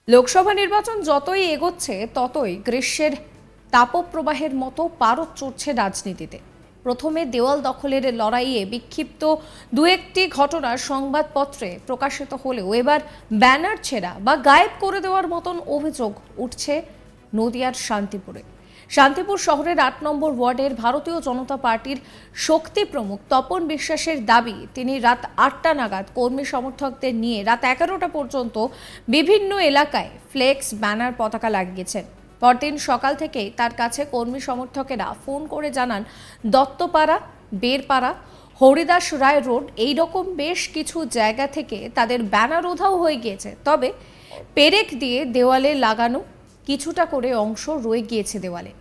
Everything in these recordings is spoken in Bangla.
লোকসভা নির্বাচন যতই এগোচ্ছে ততই গ্রীষ্মের তাপপ্রবাহের মতো পারদ চড়ছে রাজনীতিতে। প্রথমে দেওয়াল দখলের লড়াইয়ে বিক্ষিপ্ত দু একটি ঘটনা সংবাদপত্রে প্রকাশিত হলেও এবার ব্যানার ছেঁড়া বা গায়েব করে দেওয়ার মতন অভিযোগ উঠছে নদিয়ার শান্তিপুরে। শান্তিপুর শহরের ৮ নম্বর ওয়ার্ডের ভারতীয় জনতা পার্টির শক্তি প্রমুখ তপন বিশ্বাসের দাবি, তিনি রাত ৮টা নাগাদ কর্মী সমর্থকদের নিয়ে রাত 11টা পর্যন্ত বিভিন্ন এলাকায় ফ্লেক্স, ব্যানার, পতাকা লাগিয়েছেন। পরদিন সকাল থেকেই তার কাছে কর্মী সমর্থকেরা ফোন করে জানান দত্তপাড়া, বেরপাড়া, হরিদাস রায় রোড এইরকম বেশ কিছু জায়গা থেকে তাদের ব্যানার উধাও হয়ে গিয়েছে। তবে পেরেক দিয়ে দেওয়ালে লাগানো কিছুটা করে অংশ রয়ে গিয়েছে দেওয়ালে,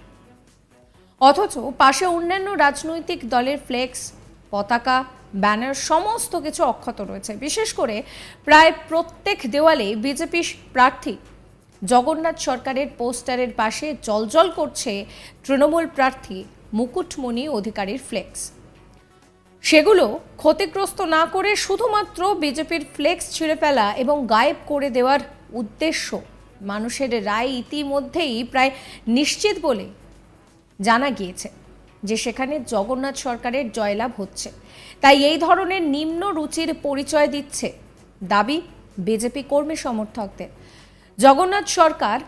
অথচ পাশে অন্যান্য রাজনৈতিক দলের ফ্লেক্স, পতাকা, ব্যানার সমস্ত কিছু অক্ষত রয়েছে। বিশেষ করে প্রায় প্রত্যেক দেওয়ালে বিজেপি প্রার্থী জগন্নাথ সরকারের পোস্টারের পাশে জ্বলজ্বল করছে তৃণমূল প্রার্থী মুকুটমণি অধিকারীর ফ্লেক্স। সেগুলো ক্ষতিগ্রস্ত না করে শুধুমাত্র বিজেপির ফ্লেক্স ছিঁড়ে ফেলা এবং গায়েব করে দেওয়ার উদ্দেশ্য। মানুষের রায় ইতিমধ্যেই প্রায় নিশ্চিত বলে জানা গিয়েছে যে সেখানে জগন্নাথ সরকারের জয়লাভ হচ্ছে। তাই এই ধরনের নিম্ন রুচির পরিচয় দিচ্ছে দাবি বিজেপি কর্মী সমর্থকদের। জগন্নাথ সরকার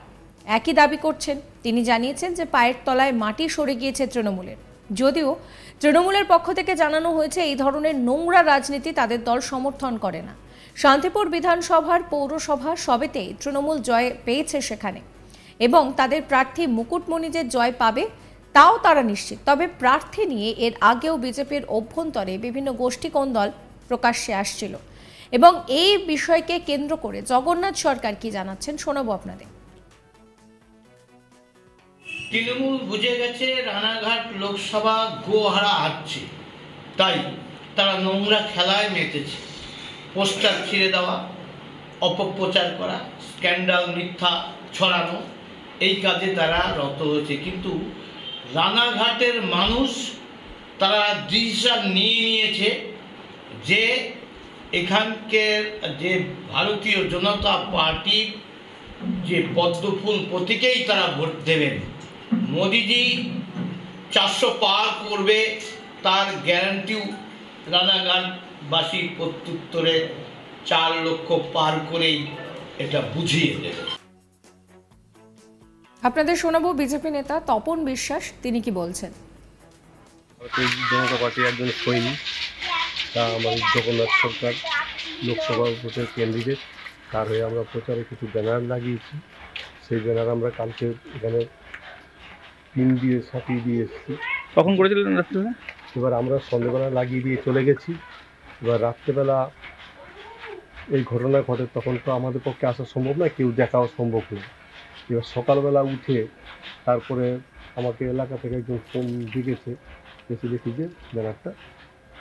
একই দাবি করছেন। তিনি জানিয়েছেন যে পায়ের তলায় মাটি সরে গিয়েছে তৃণমূলের। যদিও তৃণমূলের পক্ষ থেকে জানানো হয়েছে এই ধরনের নোংরা রাজনীতি তাদের দল সমর্থন করে না। শান্তিপুর বিধানসভার পৌরসভা সবেতেই তৃণমূল জয় পেয়েছে সেখানে, এবং তাদের প্রার্থী মুকুটমণি যে জয় পাবে তাও তারা নিশ্চিত। তবে প্রার্থী নিয়ে এর আগেও বিজেপির অভ্যন্তরে বিভিন্ন গোষ্ঠী কোন্দল প্রকাশ্যে আসছিল, এবং এই বিষয়কে কেন্দ্র করে জগন্নাথ সরকার কি জানাচ্ছেন শোনাবো আপনাদের। তৃণমূল বুঝে গেছে রানাঘাট লোকসভা গোহারা আসছে, তাই তারা নোংরা খেলায় মেতেছে। পোস্টার ছিঁড়ে দেওয়া, অপপ্রচার করা, স্ক্যান্ডাল, মিথ্যা ছড়ানো, এই কাজে তারা রত হয়েছে। কিন্তু রানাঘাটের মানুষ তারা ডিসিশন নিয়েছে যে এখানকার যে ভারতীয় জনতা পার্টির যে পদ্মফুল প্রতীকেই তারা ভোট দেবেন। মোদিজি 400 পার করবে তার গ্যারান্টিও রানাঘাটবাসীর প্রত্যুত্তরে 4 লক্ষ পার করেই এটা বুঝিয়ে দেবে। আপনাদের শোনাবো বিজেপি নেতা তপন বিশ্বাস, তিনি কি বলছেন। ভারতীয় জনতা পার্টির একজন সৈনিক, তা আমাদের জগন্নাথ সরকার লোকসভা ভোটের ক্যান্ডিডেট, তার হয়ে আমরা প্রচারে কিছু ব্যানার লাগিয়েছি। সেই ব্যানার আমরা কালকে এখানে পিন দিয়ে ছাপিয়ে দিয়ে এসেছি। কখন করেছিলেন রাত্রিবেলা? এবার আমরা সন্ধ্যেবেলা লাগিয়ে দিয়ে চলে গেছি। এবার রাত্রেবেলা এই ঘটনা ঘটে, তখন তো আমাদের পক্ষে আসা সম্ভব না, কেউ দেখাও সম্ভব নয়। এবার সকালবেলা উঠে তারপরে আমাকে এলাকা থেকে একজন ফোন দিয়েছে, এসে দেখি যে ব্যানারটা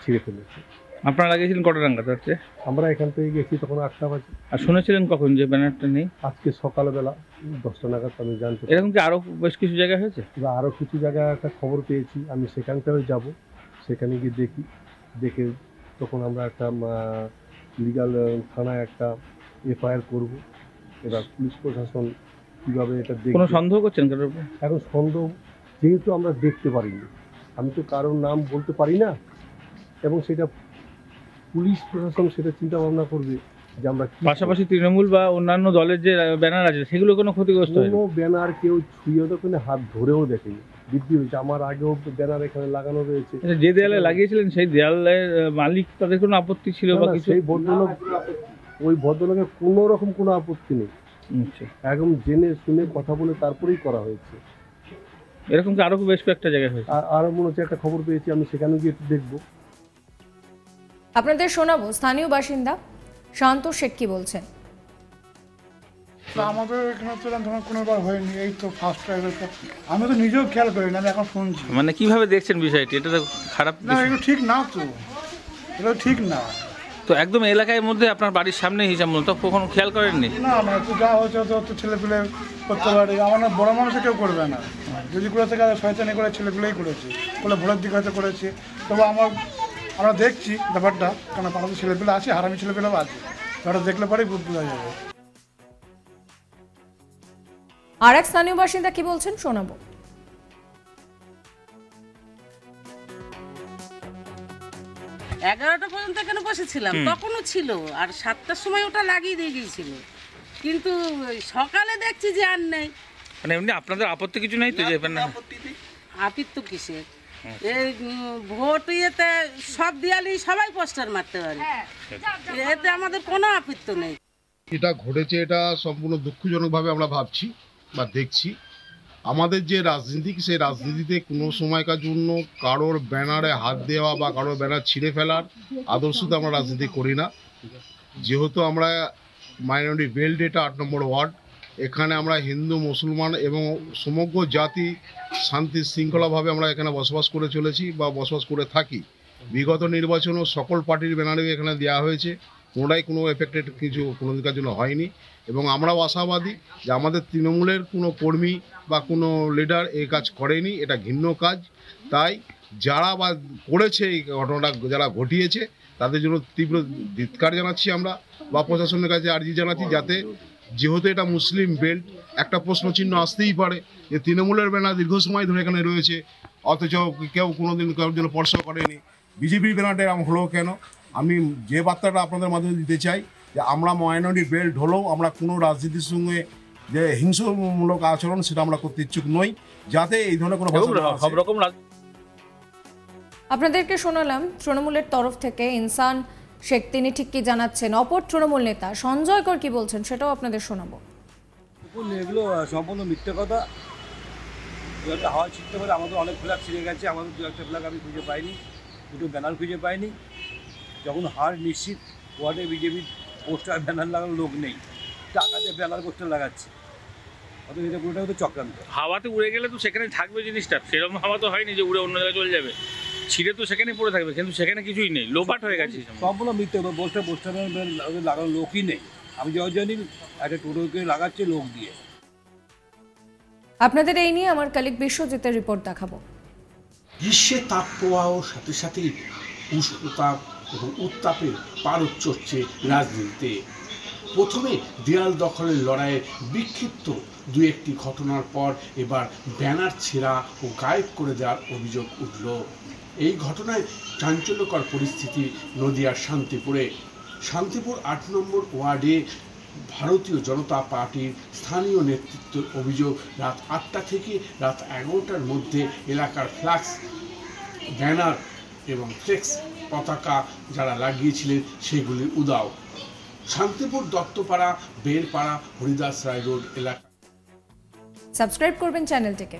ছিঁড়ে ফেলেছে। আপনারা লাগিয়েছিলেন কটা নাগাদ রাত্রে? আমরা এখান থেকে গেছি তখন 8টা বাজে। আর শুনেছিলেন কখন যে ব্যানারটা নেই? আজকে সকালবেলা 10টা নাগাদ আমি জানতে। এরকম কি আরও বেশ কিছু জায়গায় হয়েছে? এবার আরও কিছু জায়গায় একটা খবর পেয়েছি, আমি সেখানটাও যাব, সেখানে গিয়ে দেখে তখন আমরা একটা লিগাল থানায় একটা এফআইআর করব। এবার পুলিশ প্রশাসন কীভাবে এটা দেখে। কোনো সন্দেহ করছেন কারোর উপর? এখন সন্দেহ যেহেতু আমরা দেখতে পারিনি, আমি তো কারোর নাম বলতে পারি না, এবং সেটা পুলিশ প্রশাসন সেটা চিন্তা ভাবনা করবে যে আমরা। পাশাপাশি তৃণমূল বা অন্যান্য দলের যে ব্যানার আছে সেগুলো কোনো ক্ষতিগ্রস্ত হয়নি? কোনো ব্যানার কেউ ছুঁয়ে দেখেনি, হাত ধরেও দেখেনি, বৃদ্ধি হয়েছে। আমার আগেও ব্যানার এখানে লাগানো রয়েছে। যে দেয়ালে লাগিয়েছিলেন সেই দেয়ালের মালিক, তাদের কোনো আপত্তি ছিল বা কিছু? সেই ভদ্রলোক, ওই ভদ্রলোকের কোনো রকম কোনো আপত্তি নেই। একদম জেনে শুনে কথা বলে তারপরেই করা হয়েছে। এরকম কি আরো বেশ কয়েকটা জায়গায় হয়েছে? আরও মনে হচ্ছে একটা খবর পেয়েছি, আমি সেখানে গিয়ে একটু দেখবো। আপনাদের শোনাবো স্থানীয় বাসিন্দা শান্ত শেখ কি বলছেন। আমাদের এখানে তো ধরুন কোনোবার হয়নি, এই তো ফার্স্ট টাইম। আমি তো নিজেও খেয়াল করি না, আমি এখন শুনছি। মানে কিভাবে দেখছেন বিষয়টি? এটা তো খারাপ না, এটা ঠিক না, তো এটা ঠিক না। তো একদম এলাকার মধ্যে আপনার বাড়ির সামনে হিসাব মতো কখনো খেয়াল করেননি? না না, তো যা হচ্ছে তো ছেলেপুলে করতে পারে, আমার বড় মানুষে কেউ করবে না। যদি করে থেকে শয়তানি করে ছেলেগুলোই করেছে, বলে ভোরের দিকে হয়তো করেছে। তবে আমরা দেখছি ব্যাপারটা, কারণ আমাদের ছেলেপিলে আছে, হারামি ছেলেপিলেও আছে, ওটা দেখলে পরেই বোঝা যাবে। আর এক স্থানীয় বাসিন্দা কি বলছেন শোনাবো। 11টা পর্যন্ত এখানে বসেছিলাম, তখনও ছিল, আর 7টার সময় ওটা লাগিয়ে দিয়ে গিয়েছিল, কিন্তু সকালে দেখছি যে আর নেই। মানে এমনি আপনাদের আপত্তি কিছু নাই তো? যে আপিত্য কিসের? এই ভোট ইয়েতে সব দিয়ালেই সবাই পোস্টার মারতে পারে, এতে আমাদের কোনো আপিত্য নেই। এটা ঘটেছে, এটা সম্পূর্ণ দুঃখজনকভাবে আমরা ভাবছি বা দেখছি। আমাদের যে রাজনীতি, সেই রাজনীতিতে কোনো সময়কার জন্য কারোর ব্যানারে হাত দেওয়া বা কারোর ব্যানার ছিঁড়ে ফেলার আদর্শতে আমরা রাজনীতি করি না। যেহেতু আমরা মাইনরিটি বেল্ট, এটা 8 নম্বর ওয়ার্ড, এখানে আমরা হিন্দু, মুসলমান এবং সমগ্র জাতি শান্তি শৃঙ্খলাভাবে আমরা এখানে বসবাস করে চলেছি বা বসবাস করে থাকি। বিগত নির্বাচনও সকল পার্টির ব্যানারে এখানে দেওয়া হয়েছে, কোনোটাই কোনো এফেক্টেড কিছু কোনো দিকের জন্য হয়নি। এবং আমরাও আশাবাদী যে আমাদের তৃণমূলের কোনো কর্মী বা কোনো লিডার এই কাজ করেনি, এটা ঘৃণ্য কাজ। তাই যারা বা করেছে এই ঘটনাটা, যারা ঘটিয়েছে, তাদের জন্য তীব্র ধিক্কার জানাচ্ছি আমরা বা প্রশাসনের কাছে আর্জি জানাচ্ছি, যাতে যেহেতু এটা মুসলিম বেল্ট, একটা প্রশ্নচিহ্ন আসতেই পারে যে তৃণমূলের ব্যানার দীর্ঘ সময় ধরে এখানে রয়েছে, অথচ কেউ কোনোদিন কারোর জন্য স্পর্শ করেনি। বিজেপির ব্যানারটা এরকম হলো কেন? আমি যে বার্তাটা আপনাদের মাধ্যমে দিতে চাই যে আমরা মাইনরিটি বেল্ট হলেও আমরা কোনো রাজনীতির সঙ্গে যে হিংসামূলক আচরণ সেটা আমরা করতে ইচ্ছুক নই, যাতে এই ধরনের কোনো সব রকম আপনাদেরকে শোনালাম তৃণমূলের তরফ থেকে ইনসান শেখ, তিনি ঠিক কি জানাচ্ছেন। অপর তৃণমূল নেতা সঞ্জয় কর কি বলছেন সেটাও আপনাদের শোনাবো। এগুলো সম্পূর্ণ মিথ্যে কথা। একটা হাওয়া ছিটতে পারে, আমাদের অনেক ফ্ল্যাগ ছিঁড়ে গেছে, আমাদের 2-1টা ফ্ল্যাগ আমি খুঁজে পাইনি, দুটো ব্যানার খুঁজে পাইনি। যখন হার নিশ্চিত, ওয়ার্ডে বিজেপির পোস্টার ব্যানার লাগানোর লোক নেই, টাকা দিয়ে ব্যানার পোস্টার লাগাচ্ছে, অত এটা পুরোটা হতো চক্রান্ত। হাওয়াতে উড়ে গেলে তো সেখানে থাকবে জিনিসটা, সেরকম হাওয়া তো হয়নি যে উড়ে অন্য জায়গায় চলে যাবে, ছিঁড়ে তো সেখানে পড়ে থাকবে, কিন্তু সেখানে কিছুই নেই, লোপাট হয়ে গেছে। সম্পূর্ণ মিথ্যে, পোস্টার লাগানোর লোকই নেই। আমি যা জানি একটা টোটোকে লাগাচ্ছে লোক দিয়ে। আপনাদের এই নিয়ে আমার কালিক বিশ্বজিতের রিপোর্ট দেখাবো। গ্রীষ্মের তাপ প্রবাহর সাথে সাথে উষ্ণতাপ এবং উত্তাপের পারদ চড়ছে রাজনীতিতে। প্রথমে দেয়াল দখলের লড়াইয়ে বিক্ষিপ্ত 2-1টি ঘটনার পর এবার ব্যানার ছেঁড়া ও গায়েব করে দেওয়ার অভিযোগ উঠল। এই ঘটনায় চাঞ্চল্যকর পরিস্থিতি নদিয়ার শান্তিপুর 8 নম্বর ওয়ার্ডে ভারতীয় জনতা পার্টির স্থানীয় নেতৃত্বের অভিযোগ, রাত 8টা থেকে রাত 11টার মধ্যে এলাকার ফ্ল্যাক্স, ব্যানার এবং ফ্লেক্স পতাকা যারা লাগিয়েছিলেন সেগুলি উধাও। শান্তিপুর দত্তপাড়া, বেলপাড়া, হরিদাস রায় রোড এলাকা। সাবস্ক্রাইব করবেন চ্যানেলটিকে।